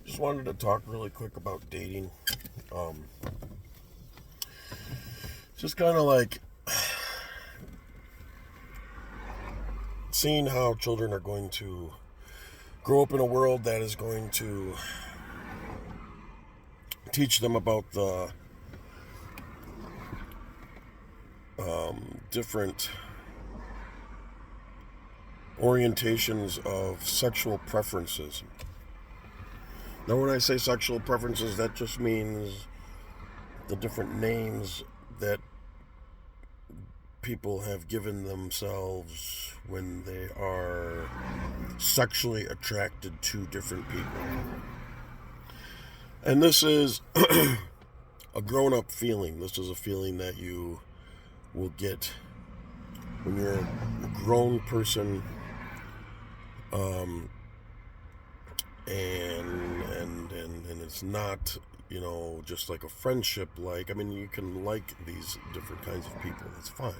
Just wanted to talk really quick about dating. Um, just kind of like seeing how children are going to grow up in a world that is going to teach them about the different orientations of sexual preferences. Now, when I say sexual preferences, that just means the different names that people have given themselves when they are sexually attracted to different people. And this is a grown up feeling. This is a feeling that you will get when you're a grown person, um, and it's not, just like a friendship. Like, I mean, you can like these different kinds of people. That's fine.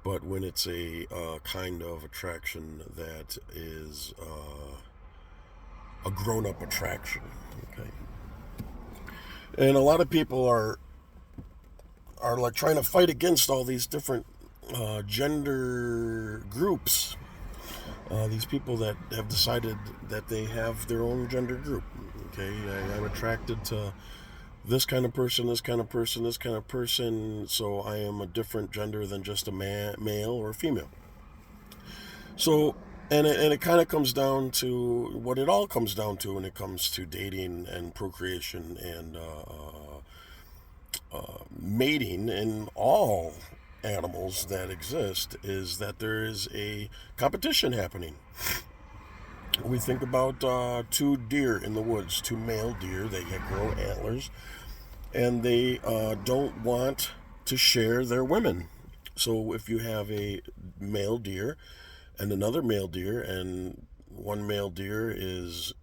But when it's a kind of attraction that is a grown up attraction, okay. And a lot of people are like trying to fight against all these different gender groups. These people that have decided that they have their own gender group. Okay, I'm attracted to this kind of person, this kind of person, this kind of person, so I am a different gender than just a male or female. So, and it kind of comes down to what it all comes down to when it comes to dating and procreation and mating in all animals that exist is that there is a competition happening. We think about two deer in the woods, two male deer. They grow antlers, and they don't want to share their women. So if you have a male deer and another male deer, and one male deer is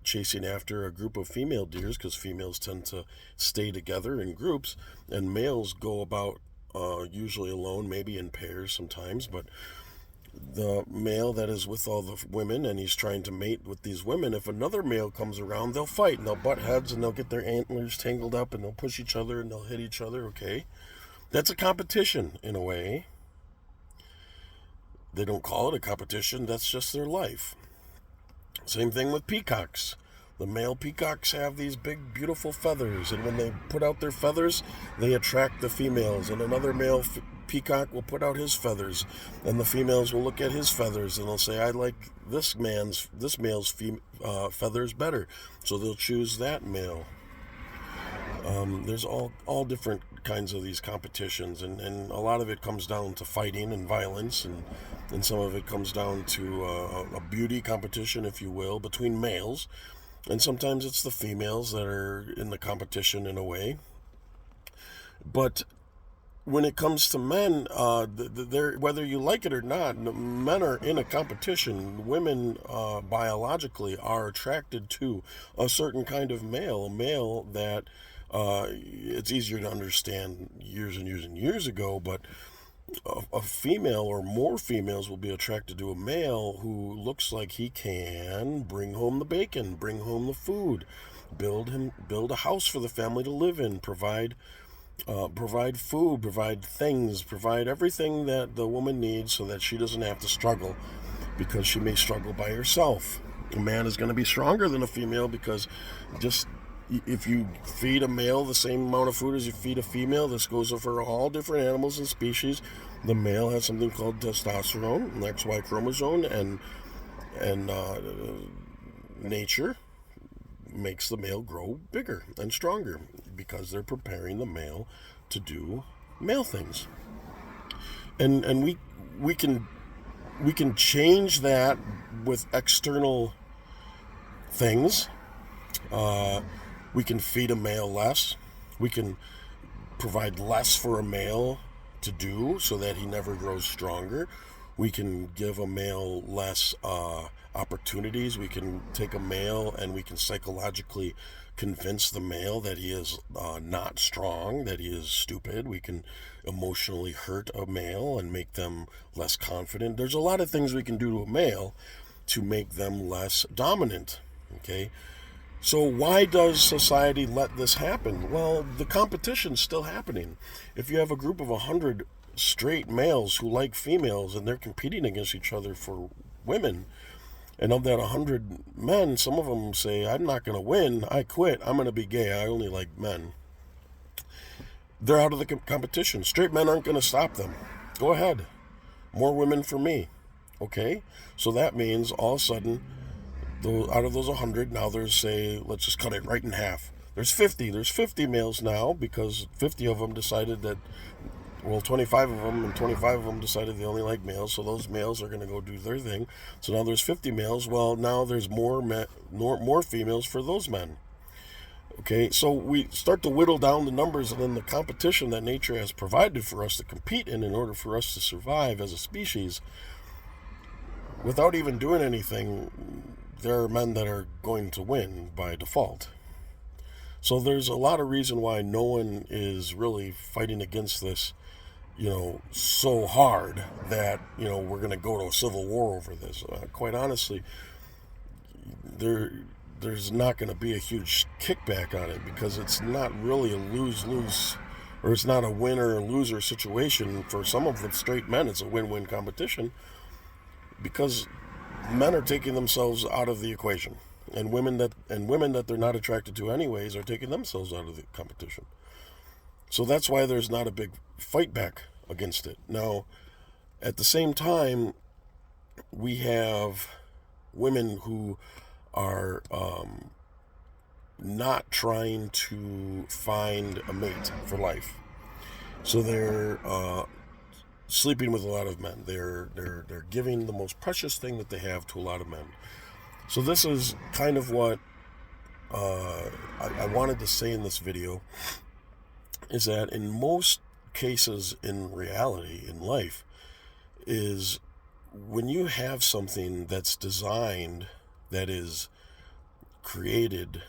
chasing after a group of female deers, because females tend to stay together in groups, and males go about usually alone, maybe in pairs sometimes, but the male that is with all the women and he's trying to mate with these women, if another male comes around, they'll fight and they'll butt heads and they'll get their antlers tangled up and they'll push each other and they'll hit each other. Okay, that's a competition in a way. They don't call it a competition, that's just their life. Same thing with peacocks. The male peacocks have these big, beautiful feathers, and when they put out their feathers, they attract the females. And another male peacock will put out his feathers, and the females will look at his feathers, and they'll say, "I like this male's feathers better," so they'll choose that male. There's all different kinds of these competitions, and a lot of it comes down to fighting and violence, and some of it comes down to a beauty competition, if you will, between males. And sometimes it's the females that are in the competition in a way. But when it comes to men, whether you like it or not, men are in a competition. Women biologically are attracted to a certain kind of male, a male that it's easier to understand years and years and years ago, but a female or more females will be attracted to a male who looks like he can bring home the bacon, bring home the food, build a house for the family to live in, provide food, provide things, provide everything that the woman needs so that she doesn't have to struggle, because she may struggle by herself. A man is going to be stronger than a female, because just if you feed a male the same amount of food as you feed a female, this goes for all different animals and species. The male has something called testosterone, an XY chromosome, and nature makes the male grow bigger and stronger because they're preparing the male to do male things. And we can change that with external things. We can feed a male less. We can provide less for a male to do so that he never grows stronger. We can give a male less opportunities. We can take a male and we can psychologically convince the male that he is not strong, that he is stupid. We can emotionally hurt a male and make them less confident. There's a lot of things we can do to a male to make them less dominant. Okay? So why does society let this happen? Well, the competition's still happening. If you have a group of 100 straight males who like females and they're competing against each other for women, and of that 100 men, some of them say, I'm not going to win, I quit, I'm going to be gay, I only like men. They're out of the competition. Straight men aren't going to stop them. Go ahead. More women for me. Okay? So that means all of a sudden, out of those 100, now there's, say, let's just cut it right in half. There's 50. There's 50 males now because 50 of them decided that, well, 25 of them and 25 of them decided they only like males, so those males are going to go do their thing. So now there's 50 males. Well, now there's more females for those men. Okay, so we start to whittle down the numbers, and then the competition that nature has provided for us to compete in order for us to survive as a species, without even doing anything, there are men that are going to win by default. So there's a lot of reason why no one is really fighting against this, so hard that, we're going to go to a civil war over this. Quite honestly, there's not going to be a huge kickback on it because it's not really a lose-lose, or it's not a winner or loser situation. For some of the straight men, it's a win-win competition because men are taking themselves out of the equation, and women that they're not attracted to anyways are taking themselves out of the competition. So that's why there's not a big fight back against it. Now, at the same time, we have women who are not trying to find a mate for life. So they're sleeping with a lot of men. They're giving the most precious thing that they have to a lot of men. So this is kind of what I wanted to say in this video, is that in most cases in reality, in life, is when you have something that's designed, that is created,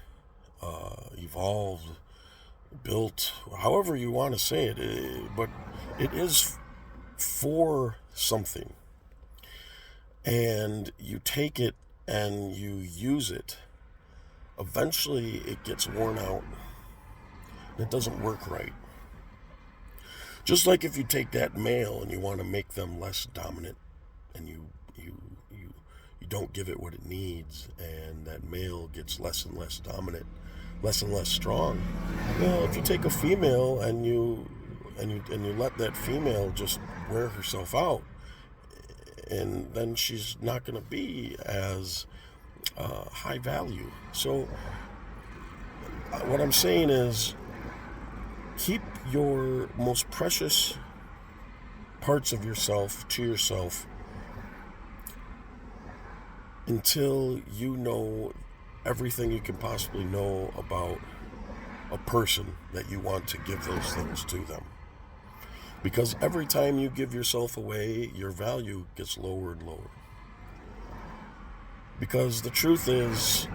evolved, built, however you want to say it, but it is for something, and you take it and you use it, eventually it gets worn out. It doesn't work right. Just like if you take that male and you want to make them less dominant, and you don't give it what it needs, and that male gets less and less dominant, less and less strong. Well, if you take a female and you let that female just wear herself out, and then she's not going to be as high value. So what I'm saying is, keep your most precious parts of yourself to yourself until you know everything you can possibly know about a person that you want to give those things to them. Because every time you give yourself away, your value gets lower and lower. Because the truth is,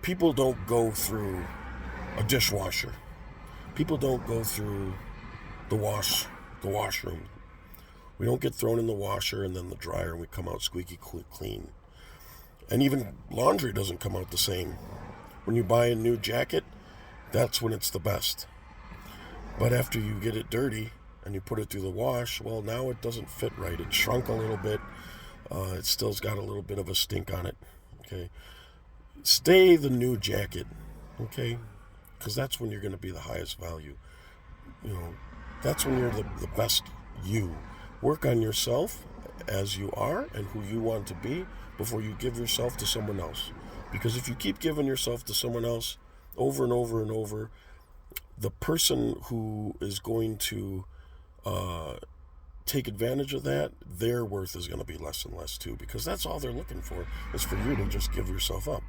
people don't go through a dishwasher. People don't go through the washroom. We don't get thrown in the washer and then the dryer and we come out squeaky clean. And even laundry doesn't come out the same. When you buy a new jacket, that's when it's the best. But after you get it dirty and you put it through the wash, well, now it doesn't fit right. It shrunk a little bit. It still's got a little bit of a stink on it. Okay, stay the new jacket. Okay, because that's when you're going to be the highest value. That's when you're the best you. Work on yourself as you are and who you want to be before you give yourself to someone else. Because if you keep giving yourself to someone else over and over and over, the person who is going to take advantage of that, their worth is going to be less and less too, because that's all they're looking for, is for you to just give yourself up.